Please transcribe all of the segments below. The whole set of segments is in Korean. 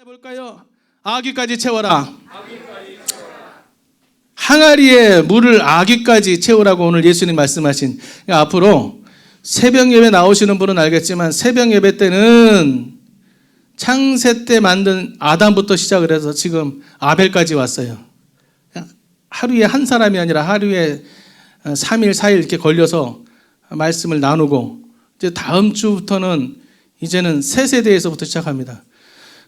해볼까요? 아귀까지 채워라. 항아리에 물을 아귀까지 채우라고 오늘 예수님 말씀하신. 그러니까 앞으로 새벽 예배 나오시는 분은 알겠지만 새벽 예배 때는 창세 때 만든 아담부터 시작을 해서 지금 아벨까지 왔어요. 하루에 한 사람이 아니라 하루에 3일, 4일 이렇게 걸려서 말씀을 나누고 이제 다음 주부터는 이제는 새 세대에서부터 시작합니다.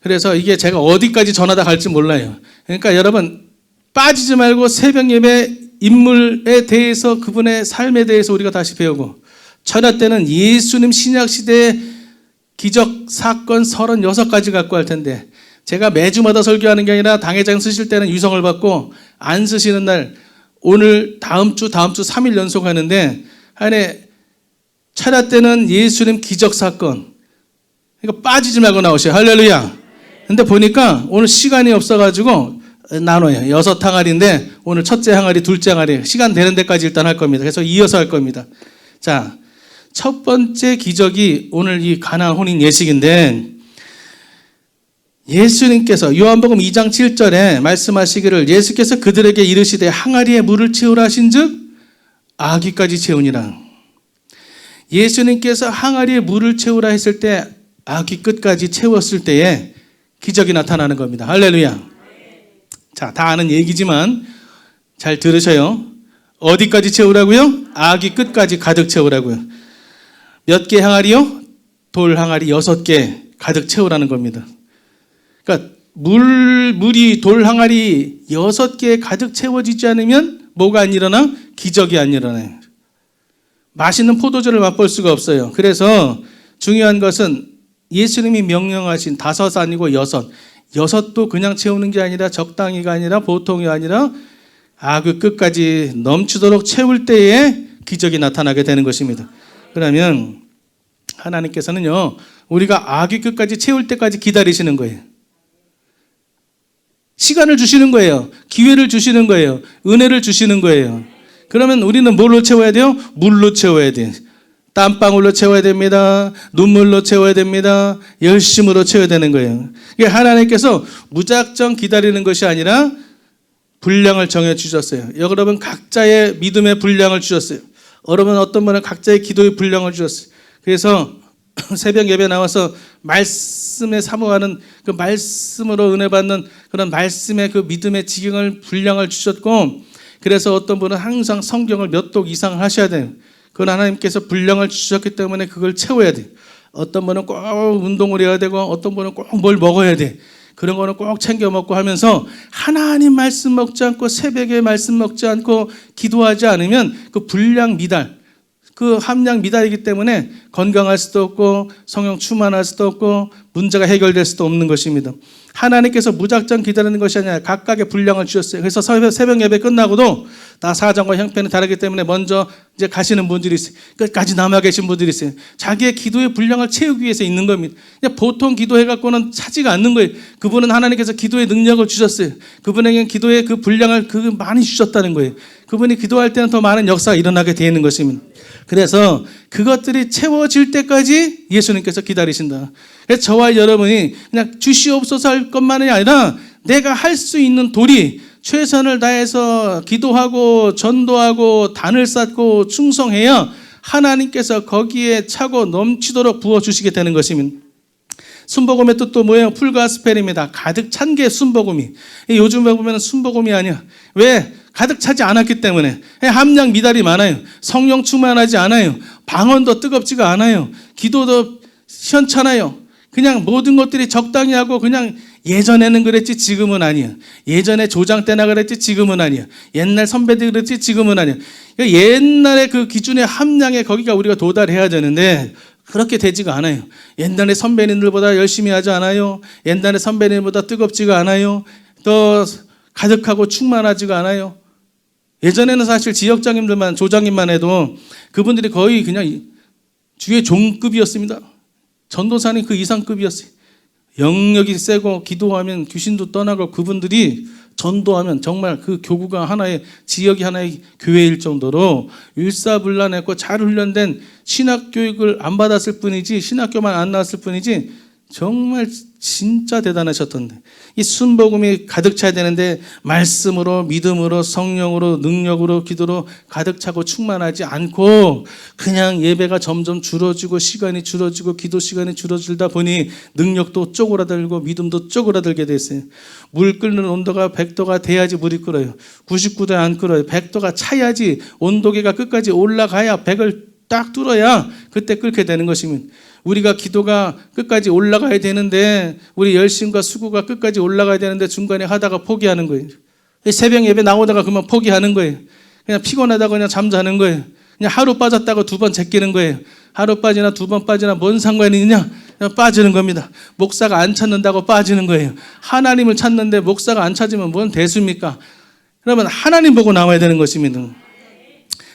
그래서 이게 제가 어디까지 전하다 갈지 몰라요. 그러니까 여러분 빠지지 말고 새벽 예배 인물에 대해서 그분의 삶에 대해서 우리가 다시 배우고 전화 때는 예수님 신약시대의 기적 사건 36가지 갖고 할 텐데 제가 매주마다 설교하는 게 아니라 당회장 쓰실 때는 유성을 받고 안 쓰시는 날 오늘 다음 주 3일 연속 하는데 안에 철야 때는 예수님 기적 사건 그러니까 빠지지 말고 나오셔요. 할렐루야. 근데 보니까 오늘 시간이 없어가지고 나눠요. 6 항아리인데 오늘 첫째 항아리, 둘째 항아리 시간 되는 데까지 일단 할 겁니다. 그래서 이어서 할 겁니다. 자, 첫 번째 기적이 오늘 이 가나안 혼인 예식인데 예수님께서 요한복음 2장 7절에 말씀하시기를 예수께서 그들에게 이르시되 항아리에 물을 채우라 하신즉 아귀까지 채우니라. 예수님께서 항아리에 물을 채우라 했을 때 아귀 끝까지 채웠을 때에 기적이 나타나는 겁니다. 할렐루야. 자, 다 아는 얘기지만 잘 들으셔요. 어디까지 채우라고요? 아귀 끝까지 가득 채우라고요. 몇 개 항아리요? 돌 항아리 6개 가득 채우라는 겁니다. 그러니까 물이 돌 항아리 6개 가득 채워지지 않으면 뭐가 안 일어나? 기적이 안 일어나요. 맛있는 포도주를 맛볼 수가 없어요. 그래서 중요한 것은 예수님이 명령하신 5 아니고 6. 6도 그냥 채우는 게 아니라 적당히가 아니라 보통이 아니라 아귀 끝까지 넘치도록 채울 때에 기적이 나타나게 되는 것입니다. 그러면 하나님께서는요, 우리가 아귀 끝까지 채울 때까지 기다리시는 거예요. 시간을 주시는 거예요. 기회를 주시는 거예요. 은혜를 주시는 거예요. 그러면 우리는 뭘로 채워야 돼요? 물로 채워야 돼요. 땀방울로 채워야 됩니다. 눈물로 채워야 됩니다. 열심으로 채워야 되는 거예요. 하나님께서 무작정 기다리는 것이 아니라 분량을 정해 주셨어요. 여러분 각자의 믿음의 분량을 주셨어요. 여러분 어떤 분은 각자의 기도의 분량을 주셨어요. 그래서 새벽 예배 나와서 말씀에 사모하는 그 말씀으로 은혜 받는 그런 말씀의 그 믿음의 지경을 분량을 주셨고 그래서 어떤 분은 항상 성경을 몇 독 이상 하셔야 돼요. 그건 하나님께서 분량을 주셨기 때문에 그걸 채워야 돼. 어떤 분은 꼭 운동을 해야 되고 어떤 분은 꼭 뭘 먹어야 돼. 그런 거는 꼭 챙겨 먹고 하면서 하나님 말씀 먹지 않고 새벽에 말씀 먹지 않고 기도하지 않으면 그 분량 미달, 그 함량 미달이기 때문에 건강할 수도 없고 성령 충만할 수도 없고 문제가 해결될 수도 없는 것입니다. 하나님께서 무작정 기다리는 것이 아니라 각각의 분량을 주셨어요. 그래서 새벽 예배 끝나고도 다 사정과 형편이 다르기 때문에 먼저 이제 가시는 분들이 있어요. 끝까지 남아 계신 분들이 있어요. 자기의 기도의 분량을 채우기 위해서 있는 겁니다. 그냥 보통 기도해갖고는 차지가 않는 거예요. 그분은 하나님께서 기도의 능력을 주셨어요. 그분에게는 기도의 그 분량을 많이 주셨다는 거예요. 그분이 기도할 때는 더 많은 역사가 일어나게 되어 있는 것입니다. 그래서 그것들이 채워질 때까지 예수님께서 기다리신다. 그래서 저와 여러분이 그냥 주시옵소서 할 것만이 아니라 내가 할 수 있는 도리, 최선을 다해서 기도하고 전도하고 단을 쌓고 충성해야 하나님께서 거기에 차고 넘치도록 부어주시게 되는 것입니다. 순복음의 뜻도 뭐예요? 풀가스펠입니다. 가득 찬 게 순복음이. 요즘에 보면 순복음이 아니야. 왜? 가득 차지 않았기 때문에. 함량 미달이 많아요. 성령 충만하지 않아요. 방언도 뜨겁지가 않아요. 기도도 시원찮아요. 그냥 모든 것들이 적당히 하고 그냥 예전에는 그랬지 지금은 아니야. 예전에 조장 때나 그랬지 지금은 아니야. 옛날 선배들 그랬지 지금은 아니야. 옛날에 그 기준의 함량에 거기가 우리가 도달해야 되는데 그렇게 되지가 않아요. 옛날에 선배님들보다 열심히 하지 않아요. 옛날에 선배님보다 뜨겁지가 않아요. 더 가득하고 충만하지가 않아요. 예전에는 사실 지역장님들만 조장님만 해도 그분들이 거의 그냥 주의 종급이었습니다. 전도사님 그 이상급이었어요. 영역이 세고 기도하면 귀신도 떠나고 그분들이 전도하면 정말 그 교구가 하나의 지역이 하나의 교회일 정도로 일사불란했고 잘 훈련된 신학교육을 안 받았을 뿐이지 신학교만 안 나왔을 뿐이지 정말 진짜 대단하셨던데 이 순복음이 가득 차야 되는데 말씀으로 믿음으로 성령으로 능력으로 기도로 가득 차고 충만하지 않고 그냥 예배가 점점 줄어지고 시간이 줄어지고 기도 시간이 줄어들다 보니 능력도 쪼그라들고 믿음도 쪼그라들게 됐어요. 물 끓는 온도가 100도가 돼야지 물이 끓어요. 99도에 안 끓어요. 100도가 차야지 온도계가 끝까지 올라가야 100을 딱 뚫어야 그때 끓게 되는 것이면 우리가 기도가 끝까지 올라가야 되는데 우리 열심과 수고가 끝까지 올라가야 되는데 중간에 하다가 포기하는 거예요. 새벽 예배 나오다가 그만 포기하는 거예요. 그냥 피곤하다가 그냥 잠자는 거예요. 그냥 하루 빠졌다고 두 번 제끼는 거예요. 하루 빠지나 두 번 빠지나 뭔 상관이 있냐? 그냥 빠지는 겁니다. 목사가 안 찾는다고 빠지는 거예요. 하나님을 찾는데 목사가 안 찾으면 뭔 대수입니까? 그러면 하나님 보고 나와야 되는 것입니다.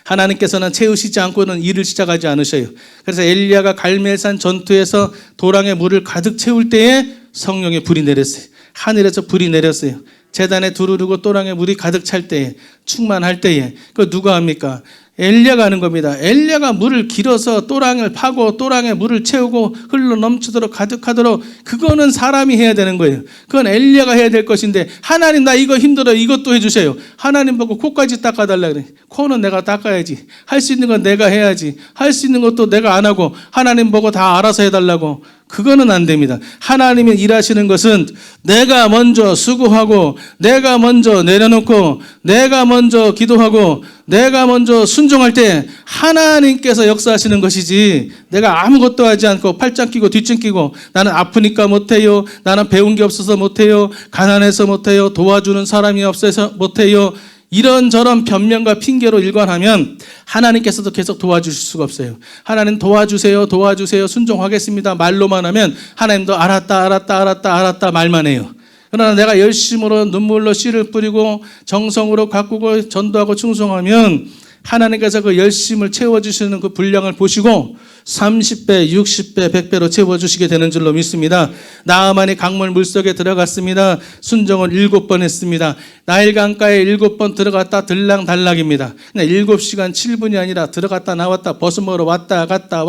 하나님께서는 채우시지 않고는 일을 시작하지 않으셔요. 그래서 엘리야가 갈멜산 전투에서 도랑에 물을 가득 채울 때에 성령의 불이 내렸어요. 하늘에서 불이 내렸어요. 제단에 두루르고 또랑에 물이 가득 찰 때에 충만할 때에 그거 누가 합니까? 엘리야가 하는 겁니다. 엘리야가 물을 길어서 또랑을 파고 또랑에 물을 채우고 흘러 넘치도록 가득하도록 그거는 사람이 해야 되는 거예요. 그건 엘리야가 해야 될 것인데 하나님 나 이거 힘들어 이것도 해주세요. 하나님 보고 코까지 닦아달라 그래. 코는 내가 닦아야지. 할 수 있는 건 내가 해야지. 할 수 있는 것도 내가 안 하고 하나님 보고 다 알아서 해달라고. 그거는 안 됩니다. 하나님이 일하시는 것은 내가 먼저 수고하고 내가 먼저 내려놓고 내가 먼저 기도하고 내가 먼저 순종할 때 하나님께서 역사하시는 것이지 내가 아무것도 하지 않고 팔짱 끼고 뒷짐 끼고 나는 아프니까 못해요. 나는 배운 게 없어서 못해요. 가난해서 못해요. 도와주는 사람이 없어서 못해요. 이런저런 변명과 핑계로 일관하면 하나님께서도 계속 도와주실 수가 없어요. 하나님 도와주세요. 도와주세요. 순종하겠습니다. 말로만 하면 하나님도 알았다 말만 해요. 그러나 내가 열심으로 눈물로 씨를 뿌리고 정성으로 가꾸고 전도하고 충성하면 하나님께서 그 열심을 채워주시는 그 분량을 보시고 30배, 60배, 100배로 채워주시게 되는 줄로 믿습니다. 나아만이 강물 물속에 들어갔습니다. 순종을 7번 했습니다. 나일 강가에 7번 들어갔다 들락달락입니다. 그냥 7시간 7분이 아니라 들어갔다 나왔다 버스먹으러 왔다 갔다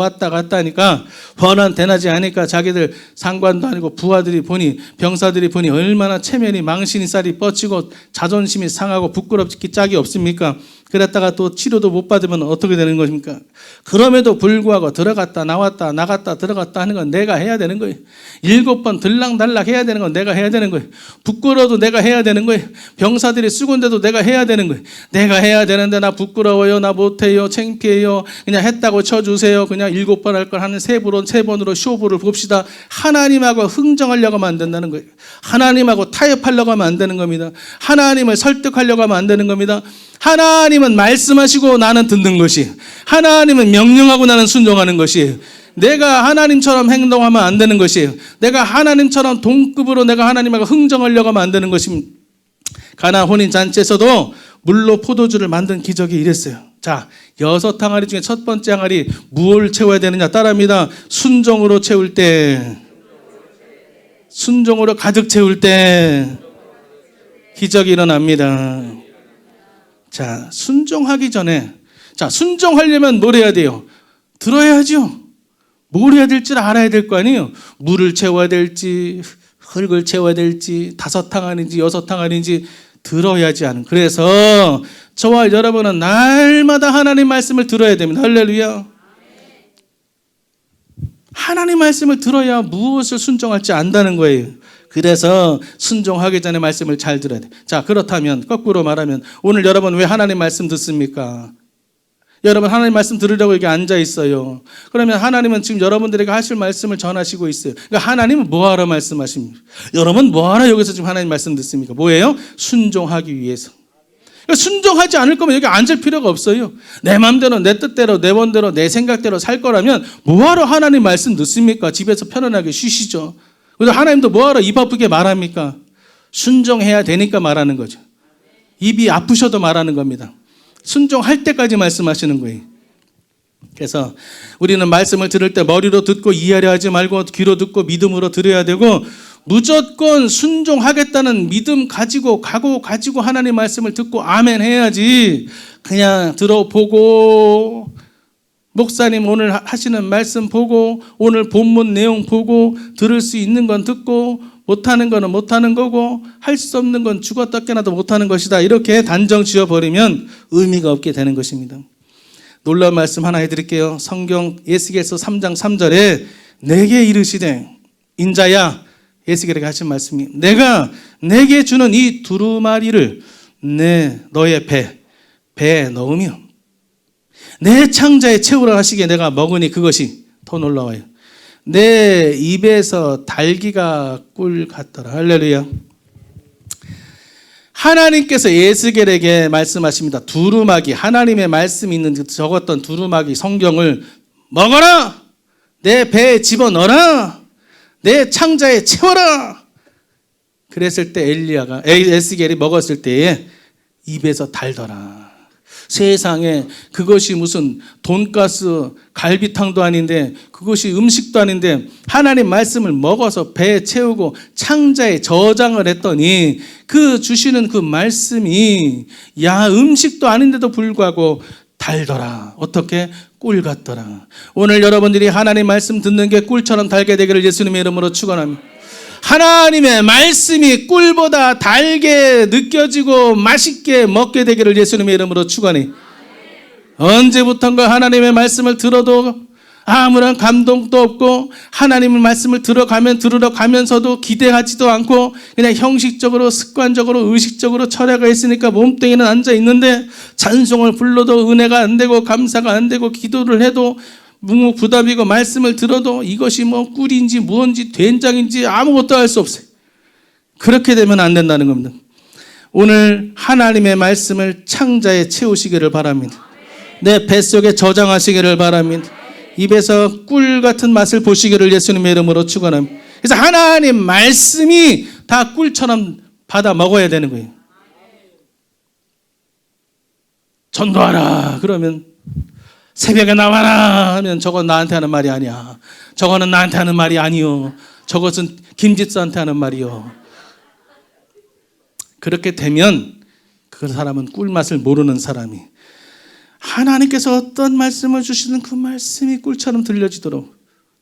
하니까 번한 대낮이 하니까 자기들 상관도 아니고 부하들이 보니 병사들이 보니 얼마나 체면이 망신이 쌀이 뻗치고 자존심이 상하고 부끄럽기 짝이 없습니까? 그랬다가 또 치료도 못 받으면 어떻게 되는 것입니까? 그럼에도 불구하고 들어갔다 나왔다 나갔다 들어갔다 하는 건 내가 해야 되는 거예요. 7번 들락달락 해야 되는 건 내가 해야 되는 거예요. 부끄러워도 내가 해야 되는 거예요. 병사들이 쓰고인데도 내가 해야 되는 거예요. 내가 해야 되는데 나 부끄러워요. 나 못해요. 창피해요. 그냥 했다고 쳐주세요. 그냥 7번 할 걸 하는 세 번으로 쇼부를 봅시다. 하나님하고 흥정하려고 하면 안 된다는 거예요. 하나님하고 타협하려고 하면 안 되는 겁니다. 하나님을 설득하려고 하면 안 되는 겁니다. 하나님은 말씀하시고 나는 듣는 것이에요. 하나님은 명령하고 나는 순종하는 것이에요. 내가 하나님처럼 행동하면 안 되는 것이에요. 내가 하나님처럼 동급으로 내가 하나님하고 흥정하려고 하면 안 되는 것입니다. 가나 혼인잔치에서도 물로 포도주를 만든 기적이 이랬어요. 자, 6항아리 중에 첫 번째 항아리 무엇을 채워야 되느냐 따라합니다. 순종으로 채울 때, 순종으로 가득 채울 때 기적이 일어납니다. 자, 순종하기 전에, 자, 순종하려면 뭘 해야 돼요? 들어야죠. 뭘 해야 될지 알아야 될 거 아니에요? 물을 채워야 될지, 흙을 채워야 될지, 5항아리인지 6항아리인지 들어야지 하는. 그래서 저와 여러분은 날마다 하나님 말씀을 들어야 됩니다. 할렐루야. 하나님 말씀을 들어야 무엇을 순종할지 안다는 거예요. 그래서 순종하기 전에 말씀을 잘 들어야 돼. 자, 그렇다면 거꾸로 말하면 오늘 여러분 왜 하나님 말씀 듣습니까? 여러분 하나님 말씀 들으려고 여기 앉아 있어요. 그러면 하나님은 지금 여러분들에게 하실 말씀을 전하시고 있어요. 그러니까 하나님은 뭐하러 말씀하십니까? 여러분 뭐하러 여기서 지금 하나님 말씀 듣습니까? 뭐예요? 순종하기 위해서. 그러니까 순종하지 않을 거면 여기 앉을 필요가 없어요. 내 마음대로 내 뜻대로 내 원대로 내 생각대로 살 거라면 뭐하러 하나님 말씀 듣습니까? 집에서 편안하게 쉬시죠. 그래서 하나님도 뭐하러 입 아프게 말합니까? 순종해야 되니까 말하는 거죠. 입이 아프셔도 말하는 겁니다. 순종할 때까지 말씀하시는 거예요. 그래서 우리는 말씀을 들을 때 머리로 듣고 이해하려 하지 말고 귀로 듣고 믿음으로 들어야 되고 무조건 순종하겠다는 믿음 가지고 하나님 말씀을 듣고 아멘 해야지 그냥 들어보고 목사님 오늘 하시는 말씀 보고 오늘 본문 내용 보고 들을 수 있는 건 듣고 못하는 거는 못하는 거고 할 수 없는 건 죽었다 깨나도 못하는 것이다. 이렇게 단정 지어버리면 의미가 없게 되는 것입니다. 놀라운 말씀 하나 해드릴게요. 성경 에스겔서 3장 3절에 내게 이르시되 인자야, 에스겔에게 하신 말씀이 내가 내게 주는 이 두루마리를 너의 배에 넣으며 내 창자에 채우라 하시기에 내가 먹으니 그것이 더 놀라워요. 내 입에서 달기가 꿀 같더라. 할렐루야. 하나님께서 에스겔에게 말씀하십니다. 두루마기, 하나님의 말씀이 있는 적었던 두루마기 성경을 먹어라. 내 배에 집어넣어라. 내 창자에 채워라. 그랬을 때 에스겔이 먹었을 때에 입에서 달더라. 세상에 그것이 무슨 돈가스 갈비탕도 아닌데 그것이 음식도 아닌데 하나님 말씀을 먹어서 배에 채우고 창자에 저장을 했더니 그 주시는 그 말씀이 음식도 아닌데도 불구하고 달더라. 어떻게? 꿀 같더라. 오늘 여러분들이 하나님 말씀 듣는 게 꿀처럼 달게 되기를 예수님의 이름으로 축원합니다. 하나님의 말씀이 꿀보다 달게 느껴지고 맛있게 먹게 되기를 예수님의 이름으로 축원해. 언제부턴가 하나님의 말씀을 들어도 아무런 감동도 없고 하나님의 말씀을 들으러 가면서도 기대하지도 않고 그냥 형식적으로 습관적으로 의식적으로 철회가 있으니까 몸뚱이는 앉아 있는데 찬송을 불러도 은혜가 안 되고 감사가 안 되고 기도를 해도 묵묵부답이고 말씀을 들어도 이것이 뭐 꿀인지 무언지 된장인지 아무것도 알 수 없어요. 그렇게 되면 안 된다는 겁니다. 오늘 하나님의 말씀을 창자에 채우시기를 바랍니다. 내 뱃속에 저장하시기를 바랍니다. 입에서 꿀 같은 맛을 보시기를 예수님의 이름으로 축원합니다. 그래서 하나님 말씀이 다 꿀처럼 받아 먹어야 되는 거예요. 전도하라 그러면 새벽에 나와라 하면 저건 나한테 하는 말이 아니야. 저거는 나한테 하는 말이 아니요. 저것은 김집사한테 하는 말이요. 그렇게 되면 그 사람은 꿀맛을 모르는 사람이 하나님께서 어떤 말씀을 주시는 그 말씀이 꿀처럼 들려지도록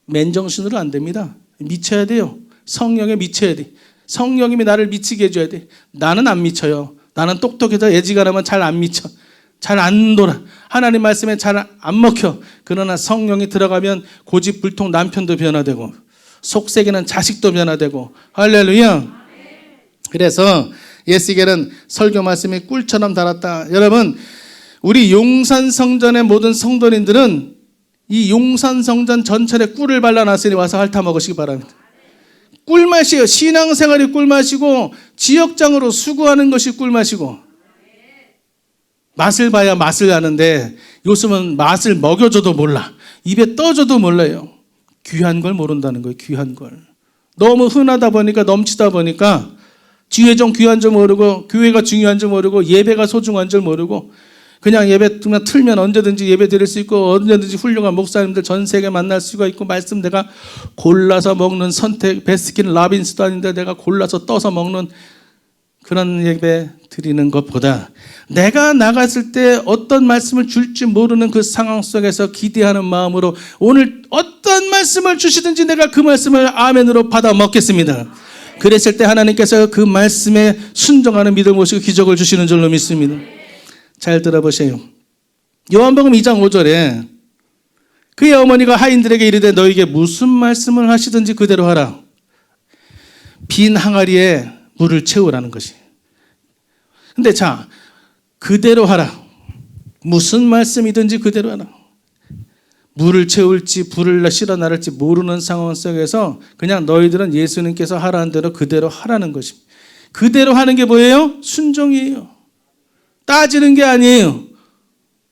맨정신으로 안 됩니다. 미쳐야 돼요. 성령에 미쳐야 돼. 성령님이 나를 미치게 해줘야 돼. 나는 안 미쳐요. 나는 똑똑해서 애지간하면 잘 안 미쳐. 잘 안 돌아. 하나님 말씀에 잘 안 먹혀. 그러나 성령이 들어가면 고집불통 남편도 변화되고 속색이는 자식도 변화되고 할렐루야. 그래서 에스겔은 설교 말씀이 꿀처럼 달았다. 여러분 우리 용산성전의 모든 성도님들은 이 용산성전 전철에 꿀을 발라놨으니 와서 핥아 먹으시기 바랍니다. 꿀맛이에요. 신앙생활이 꿀맛이고 지역장으로 수고하는 것이 꿀맛이고 맛을 봐야 맛을 아는데 요즘은 맛을 먹여줘도 몰라. 입에 떠줘도 몰라요. 귀한 걸 모른다는 거예요. 귀한 걸. 너무 흔하다 보니까 넘치다 보니까 지혜 좀 귀한 줄 모르고 교회가 중요한 줄 모르고 예배가 소중한 줄 모르고 그냥 예배 그냥 틀면 언제든지 예배 드릴 수 있고 언제든지 훌륭한 목사님들 전 세계 만날 수가 있고 말씀 내가 골라서 먹는 선택 베스킨 라빈스도 아닌데 내가 골라서 떠서 먹는 그런 예배 드리는 것보다 내가 나갔을 때 어떤 말씀을 줄지 모르는 그 상황 속에서 기대하는 마음으로 오늘 어떤 말씀을 주시든지 내가 그 말씀을 아멘으로 받아 먹겠습니다. 그랬을 때 하나님께서 그 말씀에 순종하는 믿음을 모시고 기적을 주시는 줄로 믿습니다. 잘 들어보세요. 요한복음 2장 5절에 그의 어머니가 하인들에게 이르되 너에게 무슨 말씀을 하시든지 그대로 하라. 빈 항아리에 물을 채우라는 것이. 근데 자, 그대로 하라. 무슨 말씀이든지 그대로 하라. 물을 채울지 불을 실어 나를지 모르는 상황 속에서 그냥 너희들은 예수님께서 하라는 대로 그대로 하라는 것입니다. 그대로 하는 게 뭐예요? 순종이에요. 따지는 게 아니에요.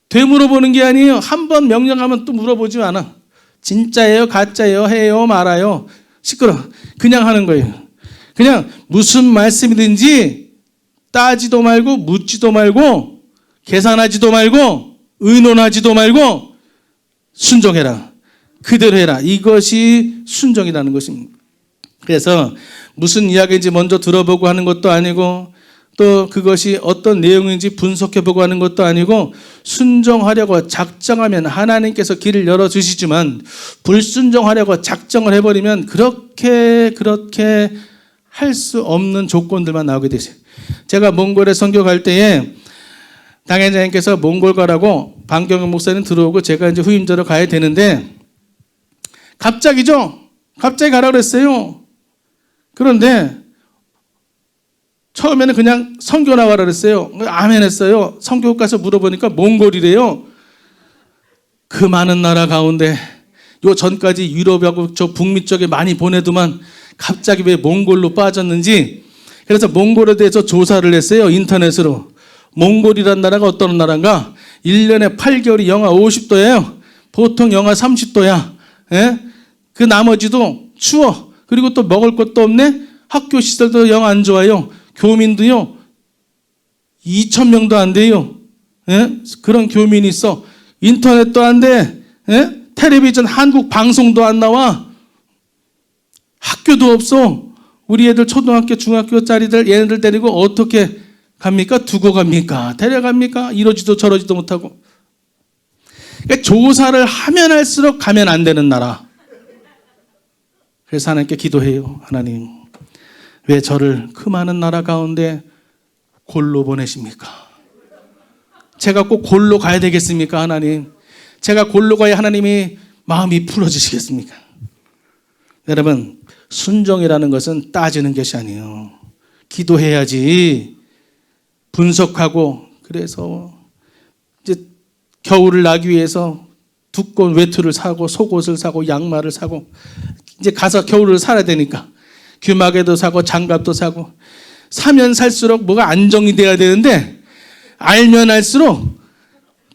되물어보는 게 아니에요. 한 번 명령하면 또 물어보지 않아. 진짜예요? 가짜예요? 해요? 말아요? 시끄러. 그냥 하는 거예요. 그냥 무슨 말씀이든지 따지도 말고 묻지도 말고 계산하지도 말고 의논하지도 말고 순종해라. 그대로 해라. 이것이 순종이라는 것입니다. 그래서 무슨 이야기인지 먼저 들어보고 하는 것도 아니고 또 그것이 어떤 내용인지 분석해보고 하는 것도 아니고 순종하려고 작정하면 하나님께서 길을 열어주시지만 불순종하려고 작정을 해버리면 그렇게 할 수 없는 조건들만 나오게 되세요. 제가 몽골에 선교 갈 때에 당회장님께서 몽골 가라고 방경영 목사님 들어오고 제가 이제 후임자로 가야 되는데 갑자기 가라고 그랬어요. 그런데 처음에는 그냥 선교 나와라 그랬어요. 아멘 했어요. 선교국 가서 물어보니까 몽골이래요. 그 많은 나라 가운데 요 전까지 유럽하고 저 북미 쪽에 많이 보내더만 갑자기 왜 몽골로 빠졌는지, 그래서 몽골에 대해서 조사를 했어요. 인터넷으로. 몽골이란 나라가 어떤 나라인가? 1년에 8개월이 영하 50도예요. 보통 영하 30도야. 예? 그 나머지도 추워. 그리고 또 먹을 것도 없네. 학교 시설도 영 안 좋아요. 교민도요 2,000명도 안 돼요. 예? 그런 교민이 있어. 인터넷도 안 돼. 예? 텔레비전 한국 방송도 안 나와. 학교도 없어. 우리 애들 초등학교 중학교짜리들 얘네들 데리고 어떻게 갑니까? 두고 갑니까? 데려갑니까? 이러지도 저러지도 못하고. 그러니까 조사를 하면 할수록 가면 안 되는 나라. 그래서 하나님께 기도해요. 하나님, 왜 저를 그 많은 나라 가운데 골로 보내십니까? 제가 꼭 골로 가야 되겠습니까? 하나님, 제가 골로 가야 하나님이 마음이 풀어지시겠습니까? 여러분, 순종이라는 것은 따지는 것이 아니에요. 기도해야지. 분석하고, 그래서 이제 겨울을 나기 위해서 두꺼운 외투를 사고 속옷을 사고 양말을 사고 이제 가서 겨울을 살아야 되니까 귀마개도 사고 장갑도 사고, 사면 살수록 뭐가 안정이 돼야 되는데 알면 알수록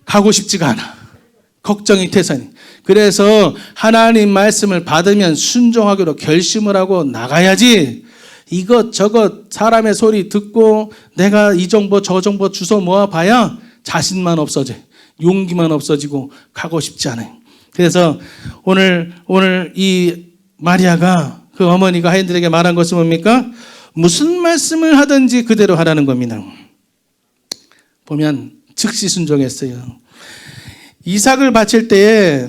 가고 싶지가 않아. 걱정이 태산이. 그래서 하나님 말씀을 받으면 순종하기로 결심을 하고 나가야지, 이것저것 사람의 소리 듣고 내가 이 정보 저 정보 주워 모아봐야 자신만 없어져, 용기만 없어지고 가고 싶지 않아요. 그래서 오늘 이 마리아가, 그 어머니가 하인들에게 말한 것은 뭡니까? 무슨 말씀을 하든지 그대로 하라는 겁니다. 보면 즉시 순종했어요. 이삭을 바칠 때에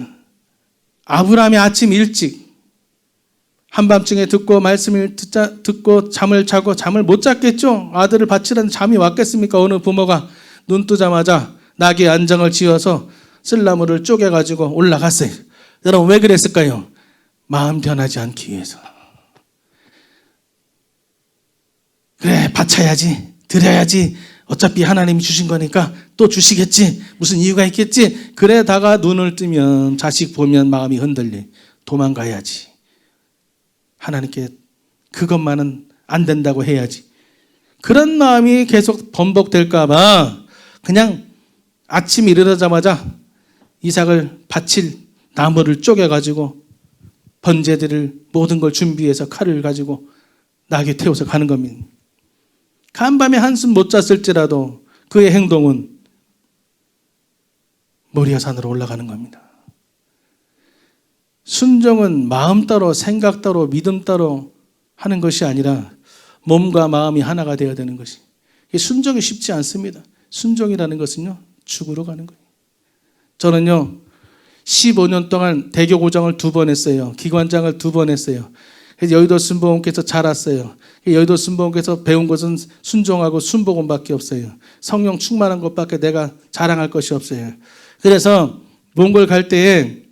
아브라함이 아침 일찍 한밤중에 말씀을 듣고 잠을 자고 잠을 못 잤겠죠. 아들을 바치라는 잠이 왔겠습니까? 어느 부모가 눈 뜨자마자 나귀 안장을 지어서 쓸나무를 쪼개가지고 올라갔어요. 여러분, 왜 그랬을까요? 마음 변하지 않기 위해서. 그래, 바쳐야지, 드려야지, 어차피 하나님이 주신 거니까 또 주시겠지, 무슨 이유가 있겠지. 그러다가 눈을 뜨면, 자식 보면 마음이 흔들려. 도망가야지. 하나님께 그것만은 안 된다고 해야지. 그런 마음이 계속 번복될까 봐 그냥 아침 일어나자마자 이삭을 바칠 나무를 쪼개가지고 번제들을 모든 걸 준비해서 칼을 가지고 나귀 태워서 가는 겁니다. 간밤에 한숨 못 잤을지라도 그의 행동은 모리아산으로 올라가는 겁니다. 순종은 마음 따로 생각 따로 믿음 따로 하는 것이 아니라 몸과 마음이 하나가 되어야 되는 것이. 순종이 쉽지 않습니다. 순종이라는 것은요, 죽으러 가는 거예요. 저는요 15년 동안 대교고정을 2번 했어요. 기관장을 2번 했어요. 그래서 여의도 순복음교회에서 자랐어요. 여의도 순복음교회에서 배운 것은 순종하고 순복음밖에 없어요. 성령 충만한 것밖에 내가 자랑할 것이 없어요. 그래서 몽골 갈 때에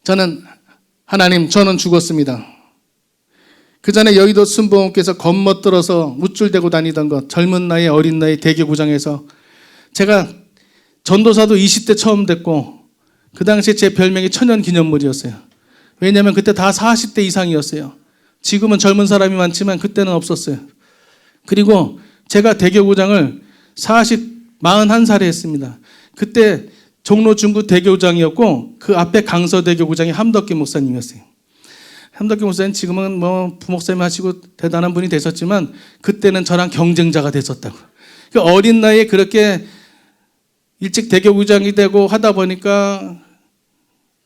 저는 하나님, 저는 죽었습니다. 그 전에 여의도 순복음교회에서 겉멋들어서 무줄대고 다니던 것, 젊은 나이에 어린 나이 대교구장에서 제가 전도사도 20대 처음 됐고 그 당시에 제 별명이 천연기념물이었어요. 왜냐하면 그때 다 40대 이상이었어요. 지금은 젊은 사람이 많지만 그때는 없었어요. 그리고 제가 대교구장을 41살에 했습니다. 그때 종로 중구 대교구장이었고 그 앞에 강서 대교구장이 함덕기 목사님이었어요. 함덕기 목사님 지금은 뭐 부목사님 하시고 대단한 분이 되셨지만 그때는 저랑 경쟁자가 됐었다고. 그 어린 나이에 그렇게 일찍 대교구장이 되고 하다 보니까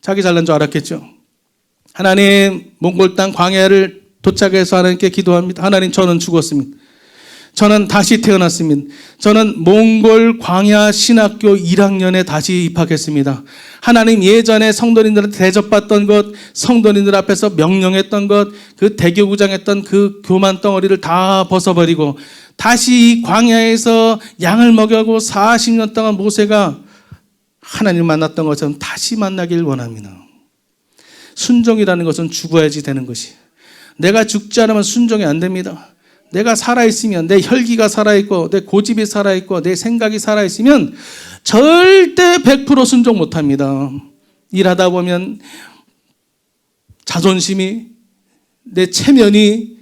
자기 잘난 줄 알았겠죠. 하나님, 몽골 땅 광야를 도착해서 하나님께 기도합니다. 하나님, 저는 죽었습니다. 저는 다시 태어났습니다. 저는 몽골 광야 신학교 1학년에 다시 입학했습니다. 하나님 예전에 성도님들한테 대접받던 것, 성도님들 앞에서 명령했던 것, 그 대교구장했던 그 교만 덩어리를 다 벗어버리고 다시 이 광야에서 양을 먹여고 40년 동안 모세가 하나님을 만났던 것처럼 다시 만나길 원합니다. 순종이라는 것은 죽어야지 되는 것이. 내가 죽지 않으면 순종이 안 됩니다. 내가 살아있으면, 내 혈기가 살아있고 내 고집이 살아있고 내 생각이 살아있으면 절대 100% 순종 못합니다. 일하다 보면 자존심이, 내 체면이,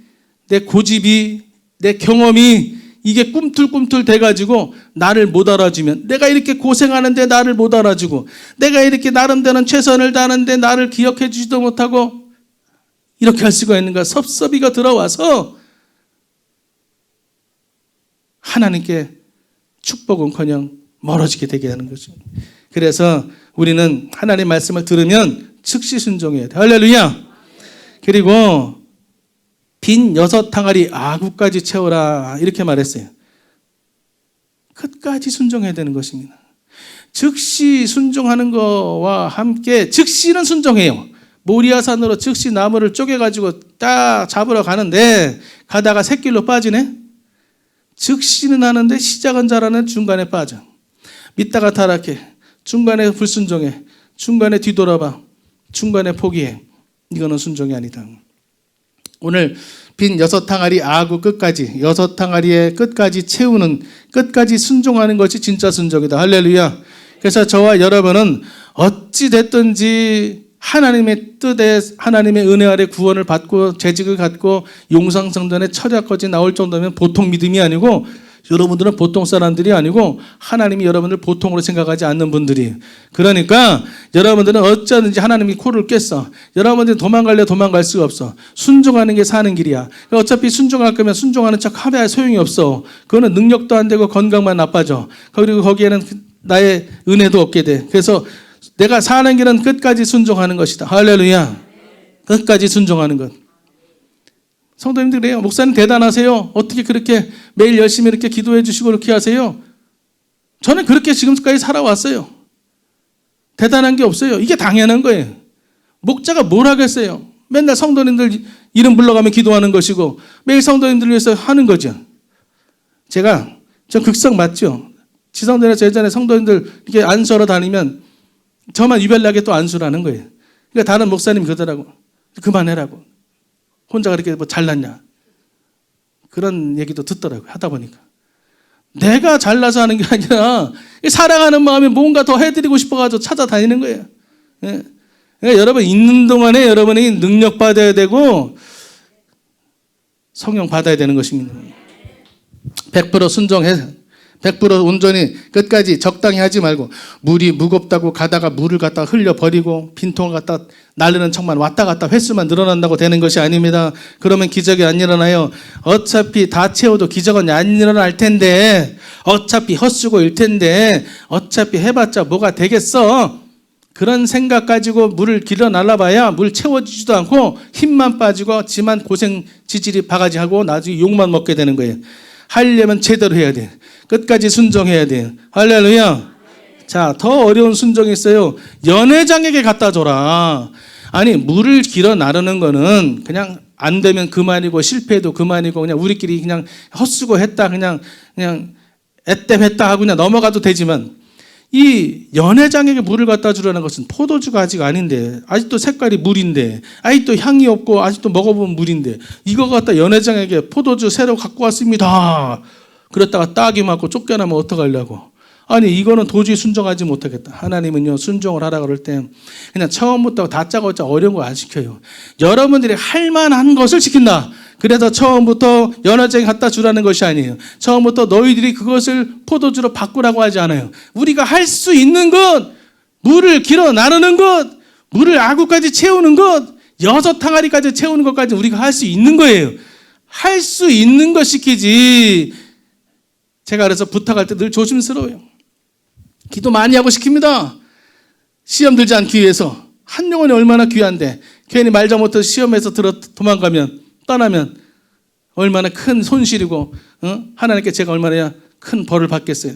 내 고집이, 내 경험이 이게 꿈틀꿈틀 돼가지고 나를 못 알아주면, 내가 이렇게 고생하는데 나를 못 알아주고, 내가 이렇게 나름대로 최선을 다하는데 나를 기억해 주지도 못하고, 이렇게 할 수가 있는가? 섭섭이가 들어와서 하나님께 축복은커녕 멀어지게 되게 하는 거죠. 그래서 우리는 하나님의 말씀을 들으면 즉시 순종해야 돼. 할렐루야. 그리고 빈 6항아리 아구까지 채워라 이렇게 말했어요. 끝까지 순종해야 되는 것입니다. 즉시 순종하는 거와 함께, 즉시는 순종해요. 모리아산으로 즉시 나무를 쪼개가지고 딱 잡으러 가는데 가다가 샛길로 빠지네. 즉시는 하는데 시작은 잘하는 중간에 빠져. 믿다가 타락해. 중간에 불순종해. 중간에 뒤돌아봐. 중간에 포기해. 이거는 순종이 아니다. 오늘 빈 6항아리 아구 끝까지, 6항아리의 끝까지 채우는, 끝까지 순종하는 것이 진짜 순종이다. 할렐루야. 그래서 저와 여러분은 어찌 됐든지 하나님의 뜻에, 하나님의 은혜 아래 구원을 받고 재직을 갖고 용상성전에 철야까지 나올 정도면 보통 믿음이 아니고, 여러분들은 보통 사람들이 아니고 하나님이 여러분들 보통으로 생각하지 않는 분들이에요. 그러니까 여러분들은 어쩌든지 하나님이 코를 깼어. 여러분들이 도망갈래 도망갈 수가 없어. 순종하는 게 사는 길이야. 어차피 순종할 거면 순종하는 척 하면 소용이 없어. 그거는 능력도 안 되고 건강만 나빠져. 그리고 거기에는 나의 은혜도 없게 돼. 그래서 내가 사는 길은 끝까지 순종하는 것이다. 할렐루야. 끝까지 순종하는 것. 성도님들 그래요. 목사님 대단하세요. 어떻게 그렇게 매일 열심히 이렇게 기도해 주시고 이렇게 하세요? 저는 그렇게 지금까지 살아왔어요. 대단한 게 없어요. 이게 당연한 거예요. 목자가 뭘 하겠어요? 맨날 성도님들 이름 불러가며 기도하는 것이고 매일 성도님들 위해서 하는 거죠. 저 극성 맞죠? 지성전에서 예전에 성도님들 이렇게 안수하러 다니면 저만 유별나게 또 안수를 하는 거예요. 그러니까 다른 목사님이 그러더라고. 그만해라고. 혼자 그렇게 뭐 잘났냐. 그런 얘기도 듣더라고요. 하다 보니까. 내가 잘나서 하는 게 아니라 사랑하는 마음에 뭔가 더 해드리고 싶어가지고 찾아다니는 거예요. 예. 그러니까 여러분 있는 동안에 여러분이 능력 받아야 되고 성령 받아야 되는 것입니다. 100% 순종해서 100% 온전히 끝까지 적당히 하지 말고, 물이 무겁다고 가다가 물을 갖다 흘려버리고 빈통을 갖다 나르는 척만 왔다 갔다 횟수만 늘어난다고 되는 것이 아닙니다. 그러면 기적이 안 일어나요. 어차피 다 채워도 기적은 안 일어날 텐데, 어차피 헛수고일 텐데, 어차피 해봤자 뭐가 되겠어. 그런 생각 가지고 물을 길어 날라봐야 물 채워지지도 않고 힘만 빠지고 지만 고생 지질이 바가지하고 나중에 욕만 먹게 되는 거예요. 하려면 제대로 해야 돼. 끝까지 순종해야 돼. 할렐루야. 자, 더 어려운 순종이 있어요. 연회장에게 갖다 줘라. 아니, 물을 길어 나르는 거는 그냥 안 되면 그만이고 실패해도 그만이고 그냥 우리끼리 그냥 헛수고 했다 그냥 애땜했다 하고 그냥 넘어가도 되지만, 이 연회장에게 물을 갖다 주라는 것은 포도주가 아직 아닌데, 아직도 색깔이 물인데, 아직도 향이 없고 아직도 먹어보면 물인데, 이거 갖다 연회장에게 포도주 새로 갖고 왔습니다. 그랬다가 딱이 맞고 쫓겨나면 어떡하려고. 아니, 이거는 도저히 순종하지 못하겠다. 하나님은요, 순종을 하라 그럴 때 그냥 처음부터 다짜고짜 어려운 거 안 시켜요. 여러분들이 할 만한 것을 시킨다. 그래서 처음부터 연회장에 갖다 주라는 것이 아니에요. 처음부터 너희들이 그것을 포도주로 바꾸라고 하지 않아요. 우리가 할 수 있는 것, 물을 길어 나르는 것, 물을 아구까지 채우는 것, 6항아리까지 채우는 것까지 우리가 할 수 있는 거예요. 할 수 있는 것 시키지. 제가 그래서 부탁할 때 늘 조심스러워요. 기도 많이 하고 시킵니다. 시험 들지 않기 위해서. 한 영혼이 얼마나 귀한데, 괜히 말 잘못해서 시험에서 도망가면, 떠나면 얼마나 큰 손실이고 하나님께 제가 얼마나 큰 벌을 받겠어요.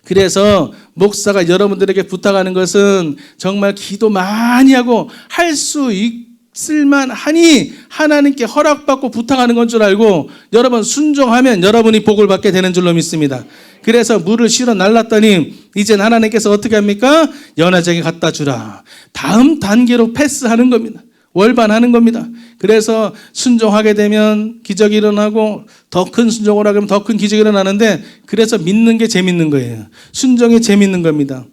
그래서 목사가 여러분들에게 부탁하는 것은 정말 기도 많이 하고 할 수 있을만 하니 하나님께 허락받고 부탁하는 건 줄 알고 여러분 순종하면 여러분이 복을 받게 되는 줄로 믿습니다. 그래서 물을 실어 날랐더니 이젠 하나님께서 어떻게 합니까? 연화장에 갖다 주라. 다음 단계로 패스하는 겁니다. 월반하는 겁니다. 그래서 순종하게 되면 기적이 일어나고 더 큰 순종을 하면 더 큰 기적이 일어나는데 그래서 믿는 게 재밌는 거예요. 순종이 재밌는 겁니다.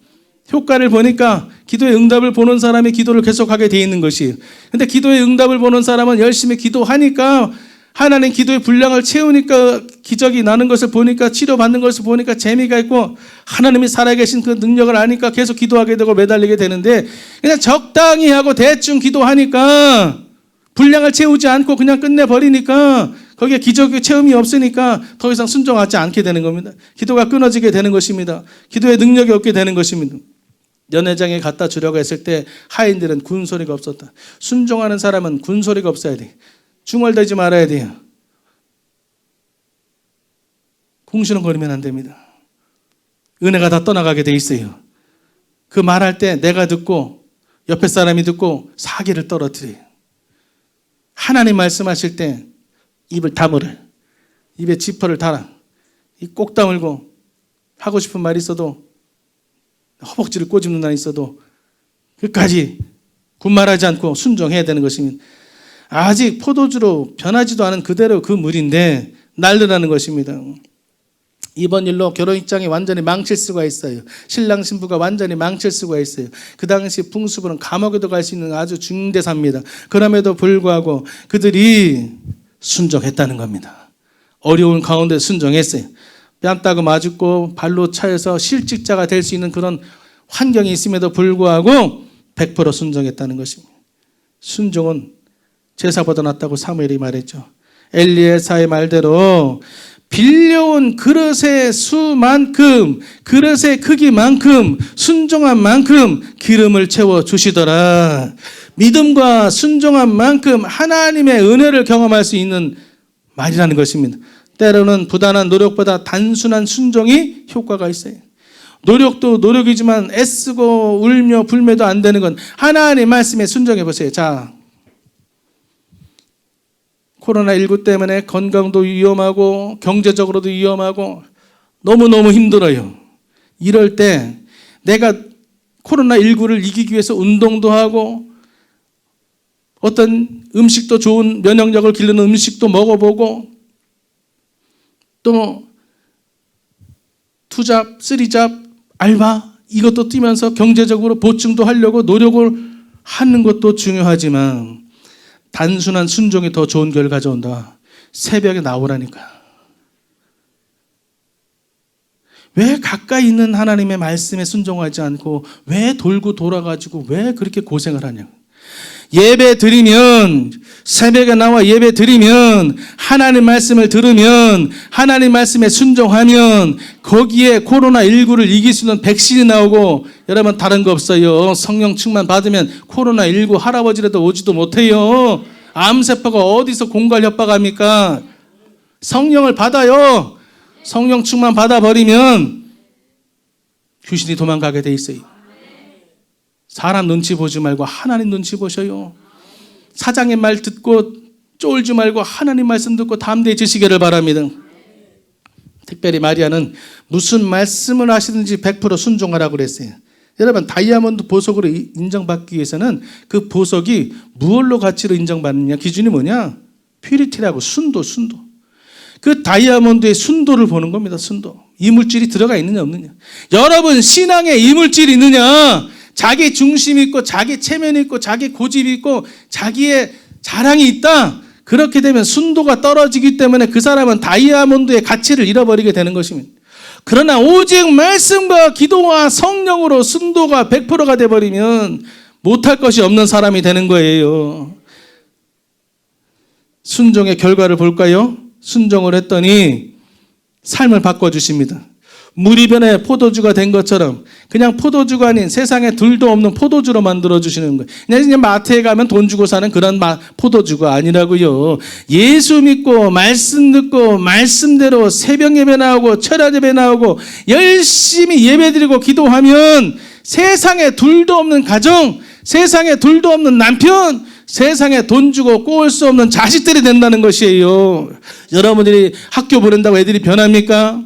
효과를 보니까 기도의 응답을 보는 사람이 기도를 계속하게 돼 있는 것이에요. 근데 기도의 응답을 보는 사람은 열심히 기도하니까 하나님 기도의 분량을 채우니까 기적이 나는 것을 보니까 치료받는 것을 보니까 재미가 있고 하나님이 살아계신 그 능력을 아니까 계속 기도하게 되고 매달리게 되는데 그냥 적당히 하고 대충 기도하니까 분량을 채우지 않고 그냥 끝내버리니까 거기에 기적의 체험이 없으니까 더 이상 순종하지 않게 되는 겁니다. 기도가 끊어지게 되는 것입니다. 기도의 능력이 없게 되는 것입니다. 연회장에 갖다 주려고 했을 때 하인들은 군소리가 없었다. 순종하는 사람은 군소리가 없어야 돼. 중얼대지 말아야 돼요. 궁시렁거리면 안 됩니다. 은혜가 다 떠나가게 돼 있어요. 그 말할 때 내가 듣고 옆에 사람이 듣고 사기를 떨어뜨려요. 하나님 말씀하실 때 입을 다물어. 입에 지퍼를 달아. 입 꼭 다물고 하고 싶은 말이 있어도 허벅지를 꼬집는 날이 있어도 끝까지 군말하지 않고 순종해야 되는 것입니다. 아직 포도주로 변하지도 않은 그대로 그 물인데 날르라는 것입니다. 이번 일로 결혼 입장이 완전히 망칠 수가 있어요. 신랑 신부가 완전히 망칠 수가 있어요. 그 당시 풍수부는 감옥에도 갈 수 있는 아주 중대사입니다. 그럼에도 불구하고 그들이 순종했다는 겁니다. 어려운 가운데 순종했어요. 뺨 따고 맞고 발로 차여서 실직자가 될 수 있는 그런 환경이 있음에도 불구하고 100% 순종했다는 것입니다. 순종은 제사보다 낫다고 사무엘이 말했죠. 엘리에사의 말대로 빌려온 그릇의 수만큼, 그릇의 크기만큼, 순종한 만큼 기름을 채워 주시더라. 믿음과 순종한 만큼 하나님의 은혜를 경험할 수 있는 말이라는 것입니다. 때로는 부단한 노력보다 단순한 순종이 효과가 있어요. 노력도 노력이지만 애쓰고 울며 불매도 안 되는 건 하나님 말씀에 순종해 보세요. 자, 코로나19 때문에 건강도 위험하고 경제적으로도 위험하고 너무너무 힘들어요. 이럴 때 내가 코로나19를 이기기 위해서 운동도 하고 어떤 음식도 좋은 면역력을 기르는 음식도 먹어보고 또 투잡, 쓰리잡, 알바 이것도 뛰면서 경제적으로 보충도 하려고 노력을 하는 것도 중요하지만 단순한 순종이 더 좋은 결과를 가져온다. 새벽에 나오라니까. 왜 가까이 있는 하나님의 말씀에 순종하지 않고 왜 돌고 돌아가지고 왜 그렇게 고생을 하냐고. 예배 드리면 새벽에 나와 예배 드리면 하나님 말씀을 들으면 하나님 말씀에 순종하면 거기에 코로나19를 이길 수 있는 백신이 나오고 여러분 다른 거 없어요. 성령 충만 받으면 코로나19 할아버지라도 오지도 못해요. 암세포가 어디서 공갈 협박합니까? 성령을 받아요. 성령 충만 받아버리면 귀신이 도망가게 돼 있어요. 사람 눈치 보지 말고 하나님 눈치 보셔요. 사장의 말 듣고 쫄지 말고 하나님 말씀 듣고 담대해지시기를 바랍니다. 특별히 마리아는 무슨 말씀을 하시든지 100% 순종하라고 그랬어요. 여러분 다이아몬드 보석으로 인정받기 위해서는 그 보석이 무엇로 가치로 인정받느냐 기준이 뭐냐? 퓨리티라고 순도. 그 다이아몬드의 순도를 보는 겁니다. 순도. 이물질이 들어가 있느냐 없느냐. 여러분 신앙에 이물질이 있느냐? 자기 중심이 있고 자기 체면이 있고 자기 고집이 있고 자기의 자랑이 있다. 그렇게 되면 순도가 떨어지기 때문에 그 사람은 다이아몬드의 가치를 잃어버리게 되는 것입니다. 그러나 오직 말씀과 기도와 성령으로 순도가 100%가 돼버리면 못할 것이 없는 사람이 되는 거예요. 순종의 결과를 볼까요? 순종을 했더니 삶을 바꿔주십니다. 물이 변해 포도주가 된 것처럼 그냥 포도주가 아닌 세상에 둘도 없는 포도주로 만들어주시는 거예요. 그냥 마트에 가면 돈 주고 사는 그런 포도주가 아니라고요. 예수 믿고 말씀 듣고 말씀대로 새벽 예배 나오고 철야 예배 나오고 열심히 예배 드리고 기도하면 세상에 둘도 없는 가정, 세상에 둘도 없는 남편, 세상에 돈 주고 꼬을 수 없는 자식들이 된다는 것이에요. 여러분들이 학교 보낸다고 애들이 변합니까?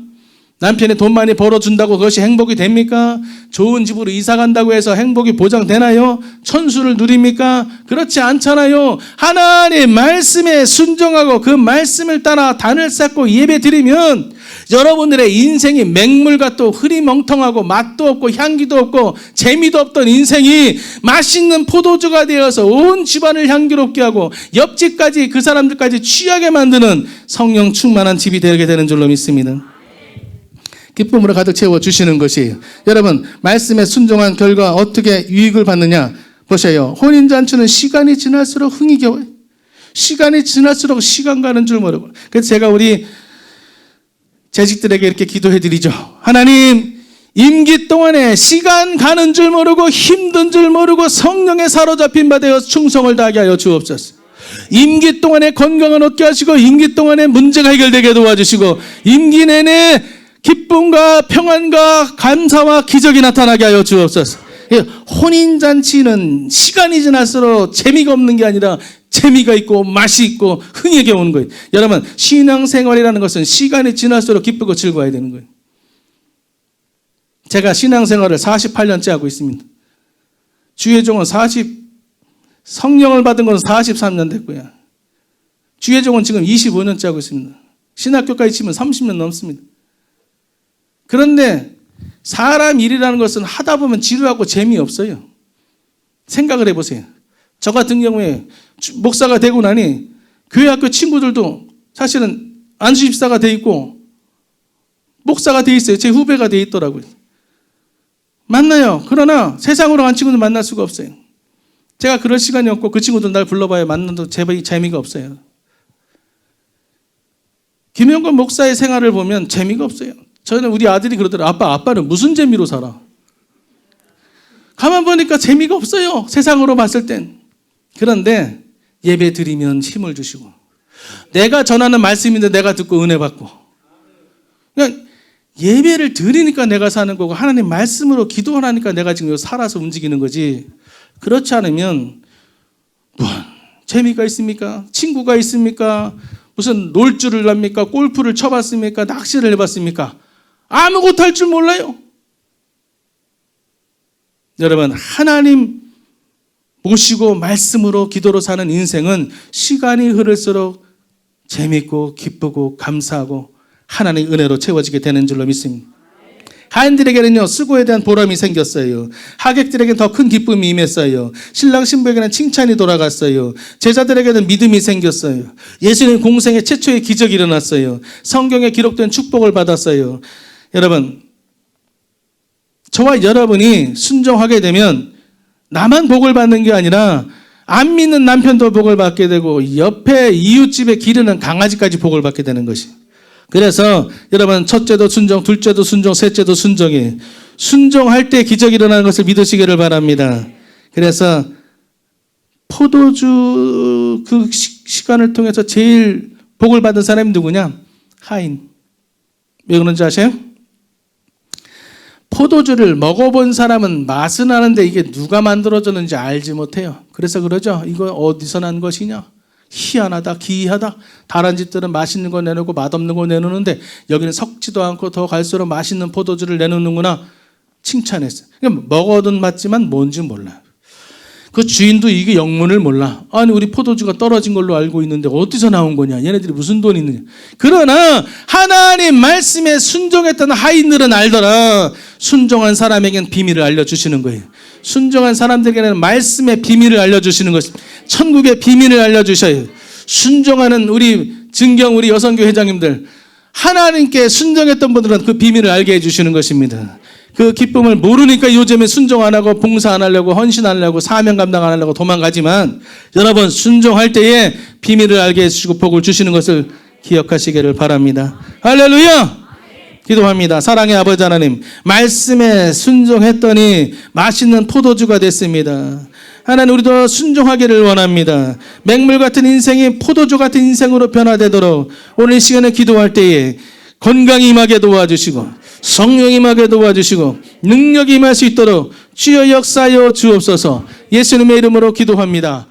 남편이 돈 많이 벌어준다고 그것이 행복이 됩니까? 좋은 집으로 이사 간다고 해서 행복이 보장되나요? 천수를 누립니까? 그렇지 않잖아요. 하나님 말씀에 순종하고 그 말씀을 따라 단을 쌓고 예배 드리면 여러분들의 인생이 맹물과 또 흐리멍텅하고 맛도 없고 향기도 없고 재미도 없던 인생이 맛있는 포도주가 되어서 온 집안을 향기롭게 하고 옆집까지 그 사람들까지 취하게 만드는 성령 충만한 집이 되게 되는 줄로 믿습니다. 기쁨으로 가득 채워주시는 것이에요. 여러분, 말씀에 순종한 결과 어떻게 유익을 받느냐 보세요. 혼인잔치는 시간이 지날수록 흥이 겨워요. 시간이 지날수록 시간 가는 줄 모르고. 그래서 제가 우리 재직들에게 이렇게 기도해드리죠. 하나님, 임기 동안에 시간 가는 줄 모르고 힘든 줄 모르고 성령에 사로잡힌 바 되어 충성을 다하게 하여 주옵소서. 임기 동안에 건강을 얻게 하시고 임기 동안에 문제가 해결되게 도와주시고 임기 내내 기쁨과 평안과 감사와 기적이 나타나게 하여 주옵소서. 혼인잔치는 시간이 지날수록 재미가 없는 게 아니라 재미가 있고 맛이 있고 흥에 겨우는 거예요. 여러분, 신앙생활이라는 것은 시간이 지날수록 기쁘고 즐거워야 되는 거예요. 제가 신앙생활을 48년째 하고 있습니다. 주의종은 성령을 받은 건 43년 됐고요. 주의종은 지금 25년째 하고 있습니다. 신학교까지 치면 30년 넘습니다. 그런데 사람 일이라는 것은 하다 보면 지루하고 재미없어요. 생각을 해보세요. 저 같은 경우에 목사가 되고 나니 교회 학교 친구들도 사실은 안수집사가 돼 있고 목사가 돼 있어요. 제 후배가 돼 있더라고요. 만나요. 그러나 세상으로 간 친구들 만날 수가 없어요. 제가 그럴 시간이 없고 그 친구들 날 불러봐야 만나도 재미가 없어요. 김영건 목사의 생활을 보면 재미가 없어요. 저는 우리 아들이 그러더라고요. 아빠는 무슨 재미로 살아? 가만 보니까 재미가 없어요. 세상으로 봤을 땐. 그런데 예배 드리면 힘을 주시고 내가 전하는 말씀인데 내가 듣고 은혜 받고 그냥 예배를 드리니까 내가 사는 거고 하나님 말씀으로 기도하니까 내가 지금 살아서 움직이는 거지. 그렇지 않으면 재미가 있습니까? 친구가 있습니까? 무슨 롤줄을 납니까? 골프를 쳐봤습니까? 낚시를 해봤습니까? 아무것도 할 줄 몰라요. 여러분, 하나님 모시고 말씀으로 기도로 사는 인생은 시간이 흐를수록 재밌고 기쁘고 감사하고 하나님의 은혜로 채워지게 되는 줄로 믿습니다. 하인들에게는요, 수고에 대한 보람이 생겼어요. 하객들에게는 더 큰 기쁨이 임했어요. 신랑 신부에게는 칭찬이 돌아갔어요. 제자들에게는 믿음이 생겼어요. 예수님 공생의 최초의 기적이 일어났어요. 성경에 기록된 축복을 받았어요. 여러분, 저와 여러분이 순종하게 되면 나만 복을 받는 게 아니라 안 믿는 남편도 복을 받게 되고 옆에 이웃집에 기르는 강아지까지 복을 받게 되는 것이. 그래서 여러분, 첫째도 순종, 둘째도 순종, 셋째도 순종이 순종할 때 기적이 일어나는 것을 믿으시기를 바랍니다. 그래서 포도주 그 시간을 통해서 제일 복을 받은 사람이 누구냐? 하인. 왜 그런지 아세요? 포도주를 먹어본 사람은 맛은 아는데 이게 누가 만들어줬는지 알지 못해요. 그래서 그러죠. 이거 어디서 난 것이냐? 희한하다, 기이하다. 다른 집들은 맛있는 거 내놓고 맛없는 거 내놓는데 여기는 섞지도 않고 더 갈수록 맛있는 포도주를 내놓는구나. 칭찬했어요. 그러니까 먹어든 맞지만 뭔지 몰라요. 그 주인도 이게 영문을 몰라. 아니, 우리 포도주가 떨어진 걸로 알고 있는데 어디서 나온 거냐? 얘네들이 무슨 돈이 있느냐? 그러나 하나님 말씀에 순종했던 하인들은 알더라. 순종한 사람에겐 비밀을 알려주시는 거예요. 순종한 사람들에게는 말씀의 비밀을 알려주시는 것입니다. 천국의 비밀을 알려주셔요. 순종하는 우리 증경, 우리 여성교 회장님들, 하나님께 순종했던 분들은 그 비밀을 알게 해주시는 것입니다. 그 기쁨을 모르니까 요즘에 순종 안 하고 봉사 안 하려고 헌신 안 하려고 사명 감당 안 하려고 도망가지만 여러분, 순종할 때에 비밀을 알게 해주시고 복을 주시는 것을 기억하시기를 바랍니다. 할렐루야! 기도합니다. 사랑의 아버지 하나님, 말씀에 순종했더니 맛있는 포도주가 됐습니다. 하나님, 우리도 순종하기를 원합니다. 맹물 같은 인생이 포도주 같은 인생으로 변화되도록 오늘 이 시간에 기도할 때에 건강이 임하게 도와주시고 성령이 임하게 도와주시고 능력이 임할 수 있도록 주여 역사하여 주옵소서. 예수님의 이름으로 기도합니다.